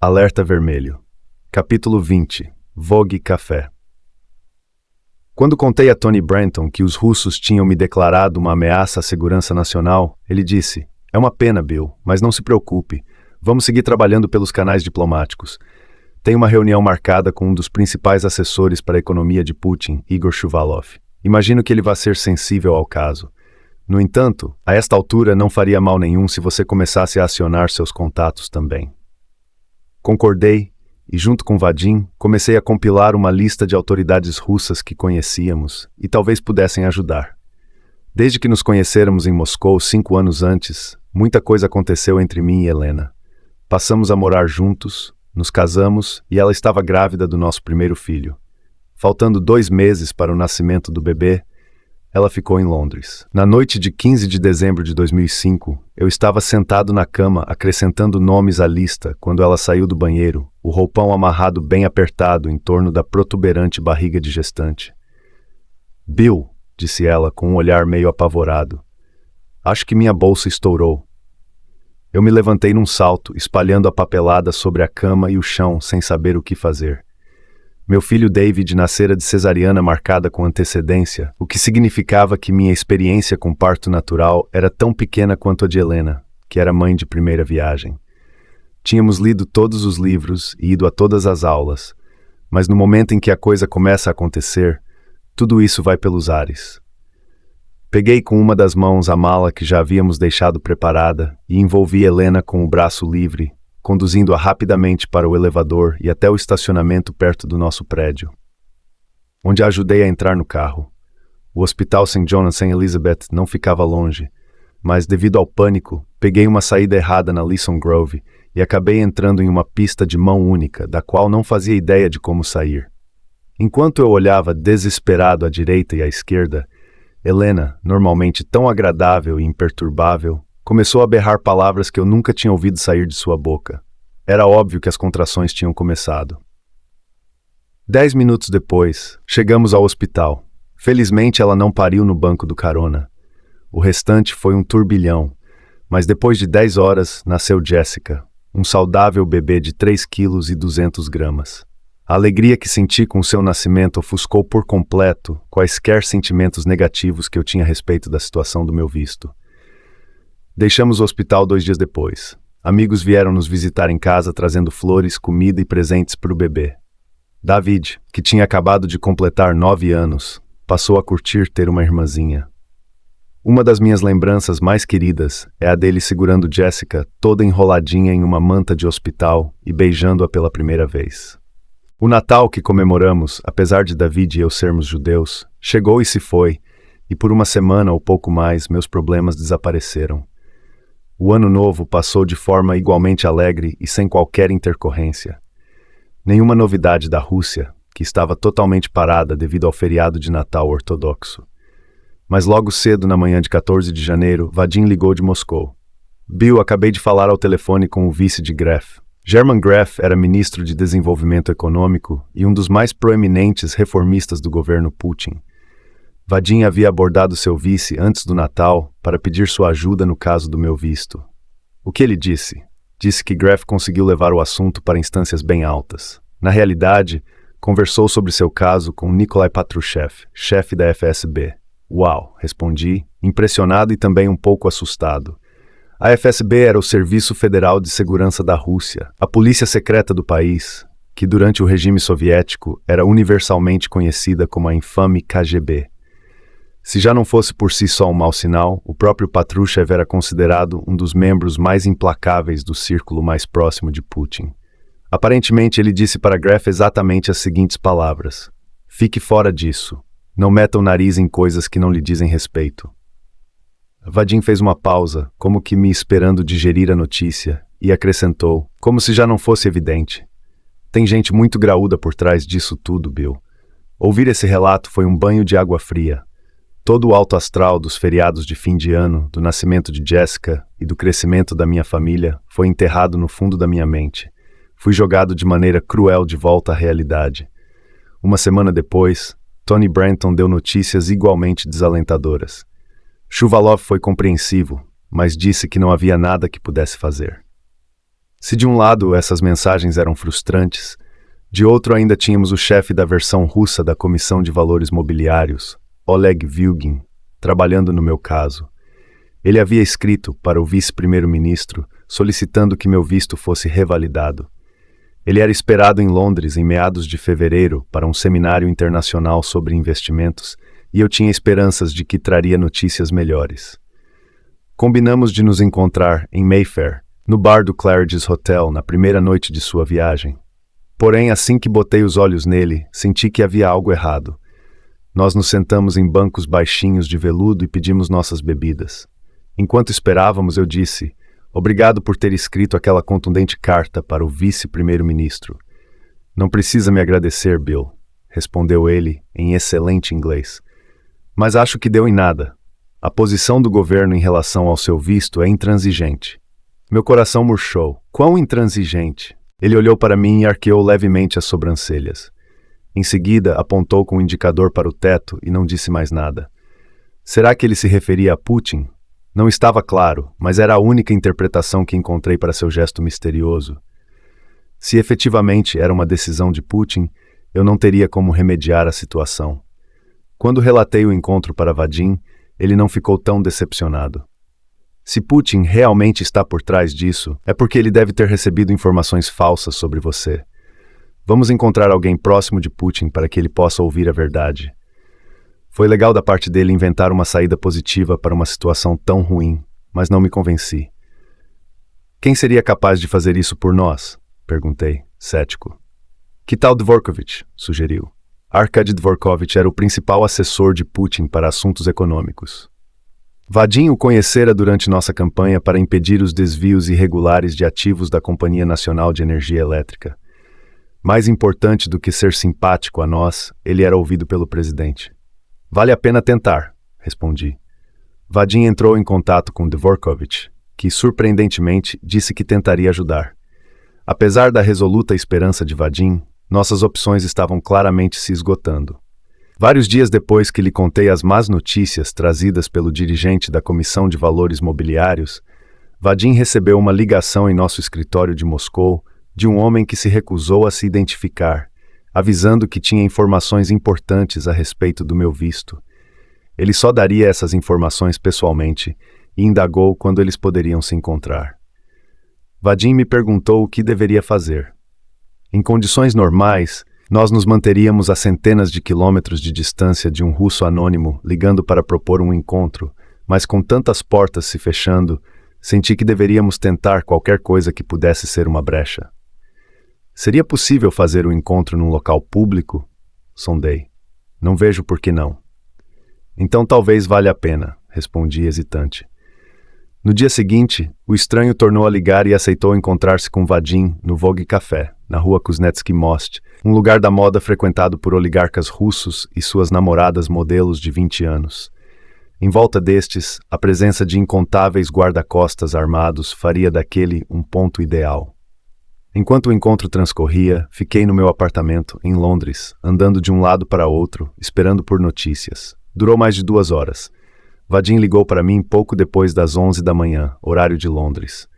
Alerta Vermelho. Capítulo 20. Vogue Café. Quando contei a Tony Branton que os russos tinham me declarado uma ameaça à segurança nacional, ele disse: "É uma pena, Bill, mas não se preocupe. Vamos seguir trabalhando pelos canais diplomáticos. Tenho uma reunião marcada com um dos principais assessores para a economia de Putin, Igor Shuvalov. Imagino que ele vá ser sensível ao caso. No entanto, a esta altura não faria mal nenhum se você começasse a acionar seus contatos também." Concordei, e junto com Vadim, comecei a compilar uma lista de autoridades russas que conhecíamos e talvez pudessem ajudar. Desde que nos conhecêramos em Moscou 5 anos antes, muita coisa aconteceu entre mim e Helena. Passamos a morar juntos, nos casamos e ela estava grávida do nosso primeiro filho. Faltando 2 meses para o nascimento do bebê, ela ficou em Londres. Na noite de 15 de dezembro de 2005, eu estava sentado na cama acrescentando nomes à lista quando ela saiu do banheiro, o roupão amarrado bem apertado em torno da protuberante barriga de gestante. "Bill", disse ela com um olhar meio apavorado, "acho que minha bolsa estourou." Eu me levantei num salto, espalhando a papelada sobre a cama e o chão sem saber o que fazer. Meu filho David nascera de cesariana marcada com antecedência, o que significava que minha experiência com parto natural era tão pequena quanto a de Helena, que era mãe de primeira viagem. Tínhamos lido todos os livros e ido a todas as aulas, mas no momento em que a coisa começa a acontecer, tudo isso vai pelos ares. Peguei com uma das mãos a mala que já havíamos deixado preparada e envolvi Helena com o braço livre, conduzindo-a rapidamente para o elevador e até o estacionamento perto do nosso prédio, onde a ajudei a entrar no carro. O Hospital St. John St. Elizabeth não ficava longe, mas, devido ao pânico, peguei uma saída errada na Leeson Grove e acabei entrando em uma pista de mão única, da qual não fazia ideia de como sair. Enquanto eu olhava desesperado à direita e à esquerda, Helena, normalmente tão agradável e imperturbável, começou a berrar palavras que eu nunca tinha ouvido sair de sua boca. Era óbvio que as contrações tinham começado. 10 minutos depois, chegamos ao hospital. Felizmente ela não pariu no banco do carona. O restante foi um turbilhão, mas depois de 10 horas nasceu Jessica, um saudável bebê de 3,2 kg. A alegria que senti com seu nascimento ofuscou por completo quaisquer sentimentos negativos que eu tinha a respeito da situação do meu visto. Deixamos o hospital 2 dias depois. Amigos vieram nos visitar em casa trazendo flores, comida e presentes para o bebê. David, que tinha acabado de completar 9 anos, passou a curtir ter uma irmãzinha. Uma das minhas lembranças mais queridas é a dele segurando Jessica toda enroladinha em uma manta de hospital e beijando-a pela primeira vez. O Natal que comemoramos, apesar de David e eu sermos judeus, chegou e se foi, e por uma semana ou pouco mais meus problemas desapareceram. O ano novo passou de forma igualmente alegre e sem qualquer intercorrência. Nenhuma novidade da Rússia, que estava totalmente parada devido ao feriado de Natal ortodoxo. Mas logo cedo, na manhã de 14 de janeiro, Vadim ligou de Moscou. "Bill, acabei de falar ao telefone com o vice de Gref. German Gref era ministro de Desenvolvimento Econômico e um dos mais proeminentes reformistas do governo Putin. Vadim havia abordado seu vice antes do Natal para pedir sua ajuda no caso do meu visto. O que ele disse? Disse que Gref conseguiu levar o assunto para instâncias bem altas. Na realidade, conversou sobre seu caso com Nikolai Patrushev, chefe da FSB. "Uau", respondi, impressionado e também um pouco assustado. A FSB era o Serviço Federal de Segurança da Rússia, a polícia secreta do país, que durante o regime soviético era universalmente conhecida como a infame KGB. Se já não fosse por si só um mau sinal, o próprio Patrushev era considerado um dos membros mais implacáveis do círculo mais próximo de Putin. Aparentemente, ele disse para Gref exatamente as seguintes palavras: "Fique fora disso. Não meta o nariz em coisas que não lhe dizem respeito." Vadim fez uma pausa, como que me esperando digerir a notícia, e acrescentou, como se já não fosse evidente: "Tem gente muito graúda por trás disso tudo, Bill." Ouvir esse relato foi um banho de água fria. Todo o alto astral dos feriados de fim de ano, do nascimento de Jessica e do crescimento da minha família foi enterrado no fundo da minha mente. Fui jogado de maneira cruel de volta à realidade. Uma semana depois, Tony Branton deu notícias igualmente desalentadoras. Shuvalov foi compreensivo, mas disse que não havia nada que pudesse fazer. Se de um lado essas mensagens eram frustrantes, de outro ainda tínhamos o chefe da versão russa da Comissão de Valores Mobiliários, Oleg Vilgin, trabalhando no meu caso. Ele havia escrito para o vice-primeiro-ministro solicitando que meu visto fosse revalidado. Ele era esperado em Londres em meados de fevereiro para um seminário internacional sobre investimentos e eu tinha esperanças de que traria notícias melhores. Combinamos de nos encontrar em Mayfair, no bar do Claridge's Hotel, na primeira noite de sua viagem. Porém, assim que botei os olhos nele, senti que havia algo errado. Nós nos sentamos em bancos baixinhos de veludo e pedimos nossas bebidas. Enquanto esperávamos, eu disse: "Obrigado por ter escrito aquela contundente carta para o vice-primeiro-ministro." "Não precisa me agradecer, Bill", respondeu ele em excelente inglês. "Mas acho que deu em nada. A posição do governo em relação ao seu visto é intransigente." Meu coração murchou. Quão intransigente! Ele olhou para mim e arqueou levemente as sobrancelhas. Em seguida, apontou com o indicador para o teto e não disse mais nada. Será que ele se referia a Putin? Não estava claro, mas era a única interpretação que encontrei para seu gesto misterioso. Se efetivamente era uma decisão de Putin, eu não teria como remediar a situação. Quando relatei o encontro para Vadim, ele não ficou tão decepcionado. Se Putin realmente está por trás disso, é porque ele deve ter recebido informações falsas sobre você. Vamos encontrar alguém próximo de Putin para que ele possa ouvir a verdade. Foi legal da parte dele inventar uma saída positiva para uma situação tão ruim, mas não me convenci. Quem seria capaz de fazer isso por nós? Perguntei, cético. Que tal Dvorkovich? Sugeriu. Arkady Dvorkovich era o principal assessor de Putin para assuntos econômicos. Vadim o conhecera durante nossa campanha para impedir os desvios irregulares de ativos da Companhia Nacional de Energia Elétrica. Mais importante do que ser simpático a nós, ele era ouvido pelo presidente. "Vale a pena tentar", respondi. Vadim entrou em contato com Dvorkovich, que, surpreendentemente, disse que tentaria ajudar. Apesar da resoluta esperança de Vadim, nossas opções estavam claramente se esgotando. Vários dias depois que lhe contei as más notícias trazidas pelo dirigente da Comissão de Valores Mobiliários, Vadim recebeu uma ligação em nosso escritório de Moscou de um homem que se recusou a se identificar, avisando que tinha informações importantes a respeito do meu visto. Ele só daria essas informações pessoalmente e indagou quando eles poderiam se encontrar. Vadim me perguntou o que deveria fazer. Em condições normais, nós nos manteríamos a centenas de quilômetros de distância de um russo anônimo ligando para propor um encontro, mas com tantas portas se fechando, senti que deveríamos tentar qualquer coisa que pudesse ser uma brecha. Seria possível fazer o encontro num local público? Sondei. Não vejo por que não. Então talvez valha a pena, respondi hesitante. No dia seguinte, o estranho tornou a ligar e aceitou encontrar-se com Vadim no Vogue Café, na rua Kuznetsky Most, um lugar da moda frequentado por oligarcas russos e suas namoradas modelos de 20 anos. Em volta destes, a presença de incontáveis guarda-costas armados faria daquele um ponto ideal. Enquanto o encontro transcorria, fiquei no meu apartamento, em Londres, andando de um lado para outro, esperando por notícias. Durou mais de 2 horas. Vadim ligou para mim pouco depois das 11 da manhã, horário de Londres.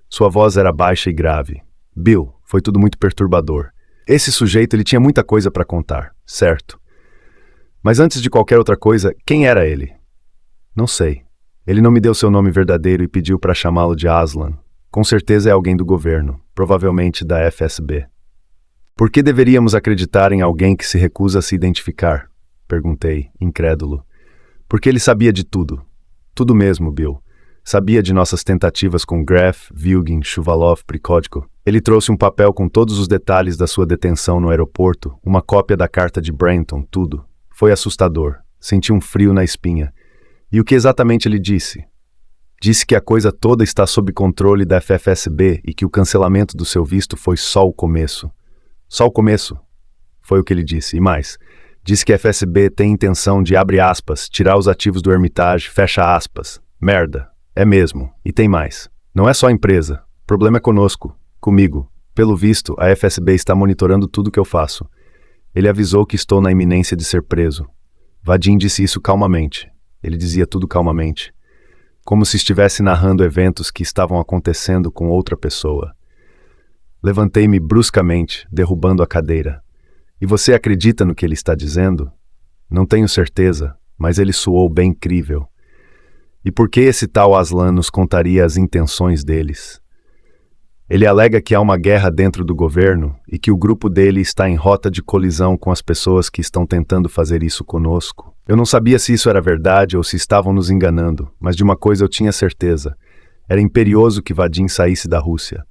Sua voz era baixa e grave. "Bill, foi tudo muito perturbador. Esse sujeito, ele tinha muita coisa para contar, certo. Mas antes de qualquer outra coisa, quem era ele?" "Não sei. Ele não me deu seu nome verdadeiro e pediu para chamá-lo de Aslan. Com certeza é alguém do governo, provavelmente da FSB." "Por que deveríamos acreditar em alguém que se recusa a se identificar?" Perguntei, incrédulo. "Porque ele sabia de tudo. Tudo mesmo, Bill. Sabia de nossas tentativas com Graf, Vilgin, Shuvalov, Prikodko. Ele trouxe um papel com todos os detalhes da sua detenção no aeroporto, uma cópia da carta de Brenton, tudo. Foi assustador. Senti um frio na espinha. E o que exatamente ele disse? Disse que a coisa toda está sob controle da FFSB e que o cancelamento do seu visto foi só o começo. Só o começo? Foi o que ele disse. E mais, disse que a FSB tem intenção de, abre aspas, tirar os ativos do Hermitage, fecha aspas. Merda. É mesmo. E tem mais. Não é só a empresa. O problema é conosco. Comigo. Pelo visto, a FSB está monitorando tudo que eu faço. Ele avisou que estou na iminência de ser preso. Vadim disse isso calmamente. Ele dizia tudo calmamente. Como se estivesse narrando eventos que estavam acontecendo com outra pessoa. Levantei-me bruscamente, derrubando a cadeira. E você acredita no que ele está dizendo? Não tenho certeza, mas ele soou bem crível. E por que esse tal Aslan nos contaria as intenções deles? Ele alega que há uma guerra dentro do governo e que o grupo dele está em rota de colisão com as pessoas que estão tentando fazer isso conosco. Eu não sabia se isso era verdade ou se estavam nos enganando, mas de uma coisa eu tinha certeza. Era imperioso que Vadim saísse da Rússia.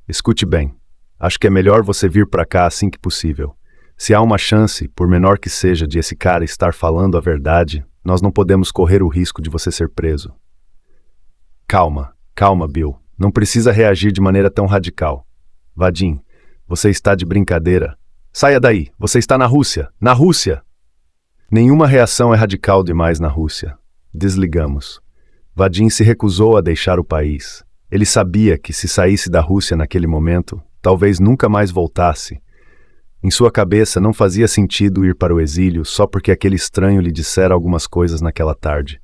Escute bem, acho que é melhor você vir para cá assim que possível. Se há uma chance, por menor que seja, de esse cara estar falando a verdade, nós não podemos correr o risco de você ser preso. Calma, Bill. Não precisa reagir de maneira tão radical. Vadim, você está de brincadeira. Saia daí, você está na Rússia! Na Rússia! Nenhuma reação é radical demais na Rússia. Desligamos. Vadim se recusou a deixar o país. Ele sabia que se saísse da Rússia naquele momento, talvez nunca mais voltasse. Em sua cabeça não fazia sentido ir para o exílio só porque aquele estranho lhe dissera algumas coisas naquela tarde.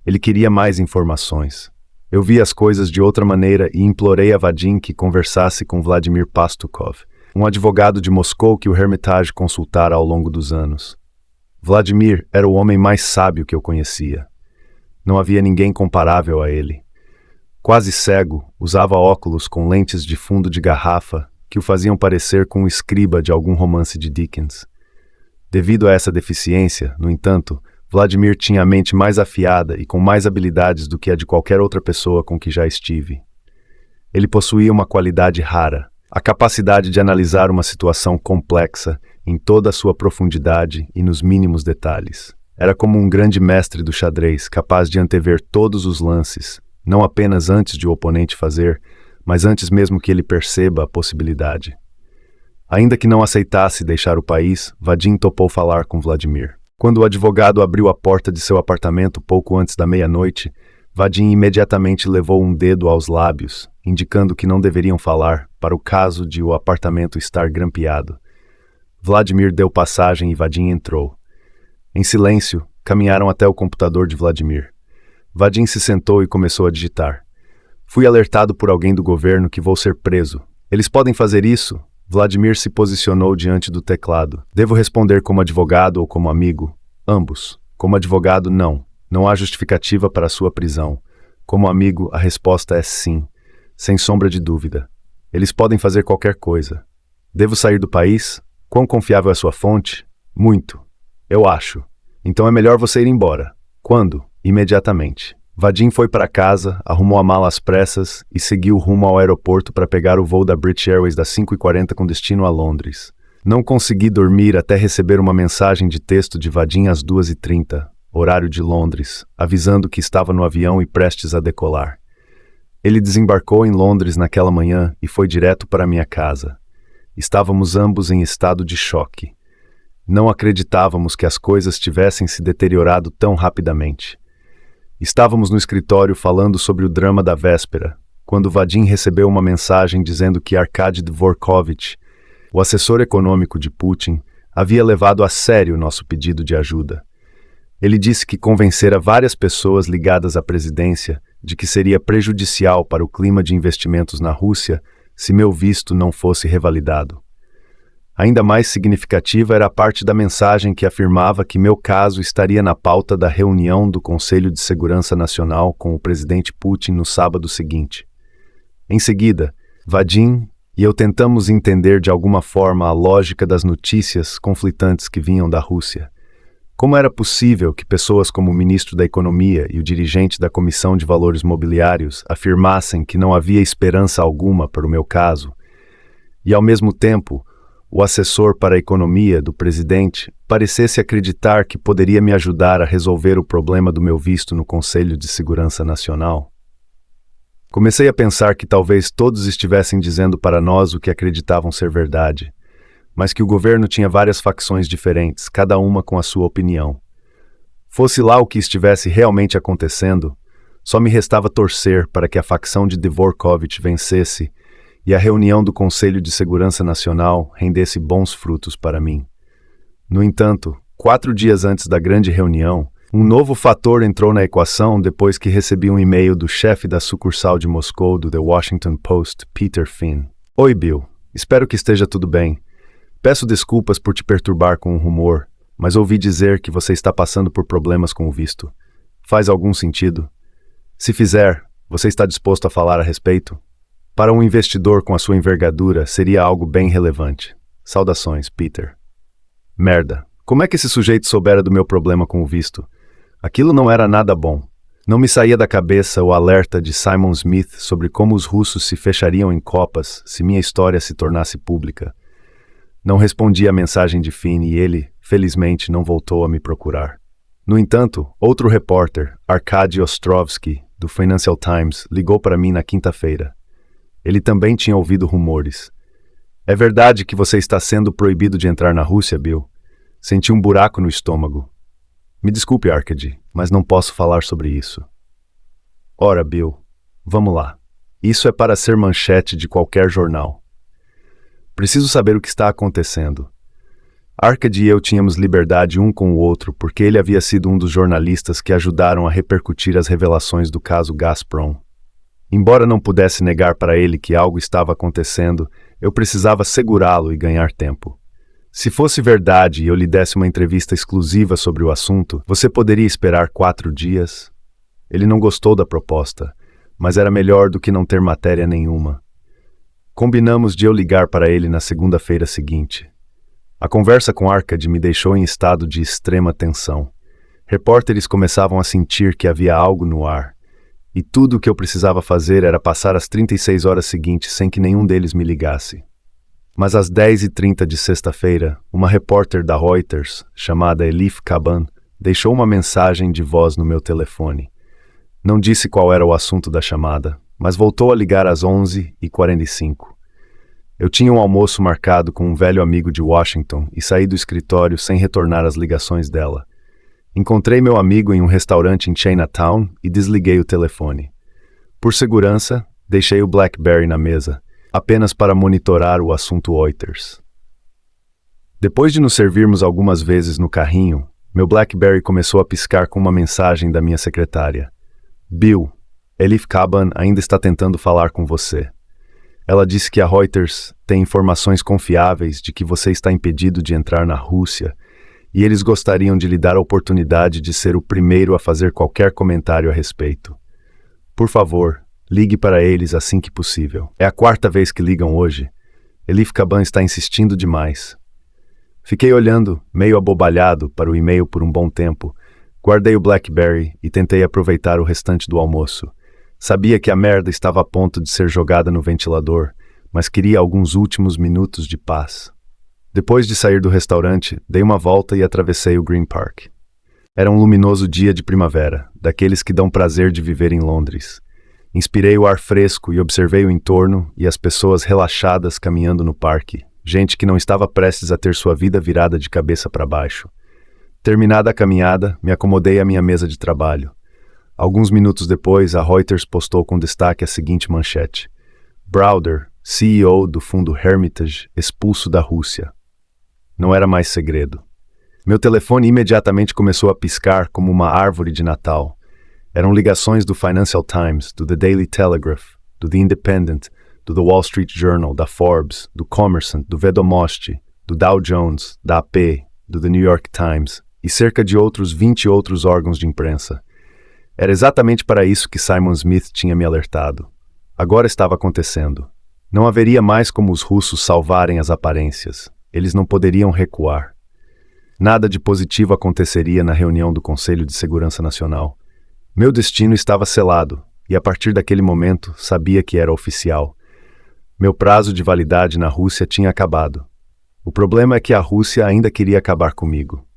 Ele queria mais informações. Eu vi as coisas de outra maneira e implorei a Vadim que conversasse com Vladimir Pastukov, um advogado de Moscou que o Hermitage consultara ao longo dos anos. Vladimir era o homem mais sábio que eu conhecia. Não havia ninguém comparável a ele. Quase cego, usava óculos com lentes de fundo de garrafa que o faziam parecer com o escriba de algum romance de Dickens. Devido a essa deficiência, no entanto, Vladimir tinha a mente mais afiada e com mais habilidades do que a de qualquer outra pessoa com que já estive. Ele possuía uma qualidade rara, a capacidade de analisar uma situação complexa em toda a sua profundidade e nos mínimos detalhes. Era como um grande mestre do xadrez, capaz de antever todos os lances, não apenas antes de o oponente fazer, mas antes mesmo que ele perceba a possibilidade. Ainda que não aceitasse deixar o país, Vadim topou falar com Vladimir. Quando o advogado abriu a porta de seu apartamento pouco antes da meia-noite, Vadim imediatamente levou um dedo aos lábios, indicando que não deveriam falar, para o caso de o apartamento estar grampeado. Vladimir deu passagem e Vadim entrou. Em silêncio, caminharam até o computador de Vladimir. Vadim se sentou e começou a digitar. Fui alertado por alguém do governo que vou ser preso. Eles podem fazer isso? Vladimir se posicionou diante do teclado. Devo responder como advogado ou como amigo? Ambos. Como advogado, não. Não há justificativa para a sua prisão. Como amigo, a resposta é sim. Sem sombra de dúvida. Eles podem fazer qualquer coisa. Devo sair do país? Quão confiável é sua fonte? Muito. Eu acho. Então é melhor você ir embora. Quando? Imediatamente. Vadim foi para casa, arrumou a mala às pressas e seguiu rumo ao aeroporto para pegar o voo da British Airways das 5h40 com destino a Londres. Não consegui dormir até receber uma mensagem de texto de Vadim às 2h30, horário de Londres, avisando que estava no avião e prestes a decolar. Ele desembarcou em Londres naquela manhã e foi direto para minha casa. Estávamos ambos em estado de choque. Não acreditávamos que as coisas tivessem se deteriorado tão rapidamente. Estávamos no escritório falando sobre o drama da véspera, quando Vadim recebeu uma mensagem dizendo que Arkady Dvorkovich, o assessor econômico de Putin, havia levado a sério nosso pedido de ajuda. Ele disse que convencera várias pessoas ligadas à presidência de que seria prejudicial para o clima de investimentos na Rússia se meu visto não fosse revalidado. Ainda mais significativa era a parte da mensagem que afirmava que meu caso estaria na pauta da reunião do Conselho de Segurança Nacional com o presidente Putin no sábado seguinte. Em seguida, Vadim e eu tentamos entender de alguma forma a lógica das notícias conflitantes que vinham da Rússia. Como era possível que pessoas como o ministro da Economia e o dirigente da Comissão de Valores Mobiliários afirmassem que não havia esperança alguma para o meu caso, e ao mesmo tempo o assessor para a economia do presidente parecesse acreditar que poderia me ajudar a resolver o problema do meu visto no Conselho de Segurança Nacional? Comecei a pensar que talvez todos estivessem dizendo para nós o que acreditavam ser verdade, mas que o governo tinha várias facções diferentes, cada uma com a sua opinião. Fosse lá o que estivesse realmente acontecendo, só me restava torcer para que a facção de Dvorkovich vencesse e a reunião do Conselho de Segurança Nacional rendesse bons frutos para mim. No entanto, 4 dias antes da grande reunião, um novo fator entrou na equação depois que recebi um e-mail do chefe da sucursal de Moscou do The Washington Post, Peter Finn. Oi, Bill. Espero que esteja tudo bem. Peço desculpas por te perturbar com o rumor, mas ouvi dizer que você está passando por problemas com o visto. Faz algum sentido? Se fizer, você está disposto a falar a respeito? Para um investidor com a sua envergadura, seria algo bem relevante. Saudações, Peter. Merda. Como é que esse sujeito soubera do meu problema com o visto? Aquilo não era nada bom. Não me saía da cabeça o alerta de Simon Smith sobre como os russos se fechariam em copas se minha história se tornasse pública. Não respondi à mensagem de Finn e ele, felizmente, não voltou a me procurar. No entanto, outro repórter, Arkady Ostrovsky, do Financial Times, ligou para mim na quinta-feira. Ele também tinha ouvido rumores. É verdade que você está sendo proibido de entrar na Rússia, Bill? Senti um buraco no estômago. Me desculpe, Arkady, mas não posso falar sobre isso. Ora, Bill, vamos lá. Isso é para ser manchete de qualquer jornal. Preciso saber o que está acontecendo. Arkady e eu tínhamos liberdade um com o outro porque ele havia sido um dos jornalistas que ajudaram a repercutir as revelações do caso Gazprom. Embora não pudesse negar para ele que algo estava acontecendo, eu precisava segurá-lo e ganhar tempo. Se fosse verdade e eu lhe desse uma entrevista exclusiva sobre o assunto, você poderia esperar 4 dias? Ele não gostou da proposta, mas era melhor do que não ter matéria nenhuma. Combinamos de eu ligar para ele na segunda-feira seguinte. A conversa com Arkady me deixou em estado de extrema tensão. Repórteres começavam a sentir que havia algo no ar, e tudo o que eu precisava fazer era passar as 36 horas seguintes sem que nenhum deles me ligasse. Mas às 10h30 de sexta-feira, uma repórter da Reuters, chamada Elif Kaban, deixou uma mensagem de voz no meu telefone. Não disse qual era o assunto da chamada, mas voltou a ligar às 11h45. Eu tinha um almoço marcado com um velho amigo de Washington e saí do escritório sem retornar às ligações dela. Encontrei meu amigo em um restaurante em Chinatown e desliguei o telefone. Por segurança, deixei o BlackBerry na mesa, apenas para monitorar o assunto Reuters. Depois de nos servirmos algumas vezes no carrinho, meu BlackBerry começou a piscar com uma mensagem da minha secretária. Bill, Elif Kaban ainda está tentando falar com você. Ela disse que a Reuters tem informações confiáveis de que você está impedido de entrar na Rússia e eles gostariam de lhe dar a oportunidade de ser o primeiro a fazer qualquer comentário a respeito. Por favor, ligue para eles assim que possível. É a 4ª vez que ligam hoje. Elif Kaban está insistindo demais. Fiquei olhando, meio abobalhado, para o e-mail por um bom tempo. Guardei o BlackBerry e tentei aproveitar o restante do almoço. Sabia que a merda estava a ponto de ser jogada no ventilador, mas queria alguns últimos minutos de paz. Depois de sair do restaurante, dei uma volta e atravessei o Green Park. Era um luminoso dia de primavera, daqueles que dão prazer de viver em Londres. Inspirei o ar fresco e observei o entorno e as pessoas relaxadas caminhando no parque, gente que não estava prestes a ter sua vida virada de cabeça para baixo. Terminada a caminhada, me acomodei à minha mesa de trabalho. Alguns minutos depois, a Reuters postou com destaque a seguinte manchete: Browder, CEO do fundo Hermitage, expulso da Rússia. Não era mais segredo. Meu telefone imediatamente começou a piscar como uma árvore de Natal. Eram ligações do Financial Times, do The Daily Telegraph, do The Independent, do The Wall Street Journal, da Forbes, do Kommersant, do Vedomosti, do Dow Jones, da AP, do The New York Times e cerca de outros 20 outros órgãos de imprensa. Era exatamente para isso que Simon Smith tinha me alertado. Agora estava acontecendo. Não haveria mais como os russos salvarem as aparências. Eles não poderiam recuar. Nada de positivo aconteceria na reunião do Conselho de Segurança Nacional. Meu destino estava selado, e a partir daquele momento sabia que era oficial. Meu prazo de validade na Rússia tinha acabado. O problema é que a Rússia ainda queria acabar comigo.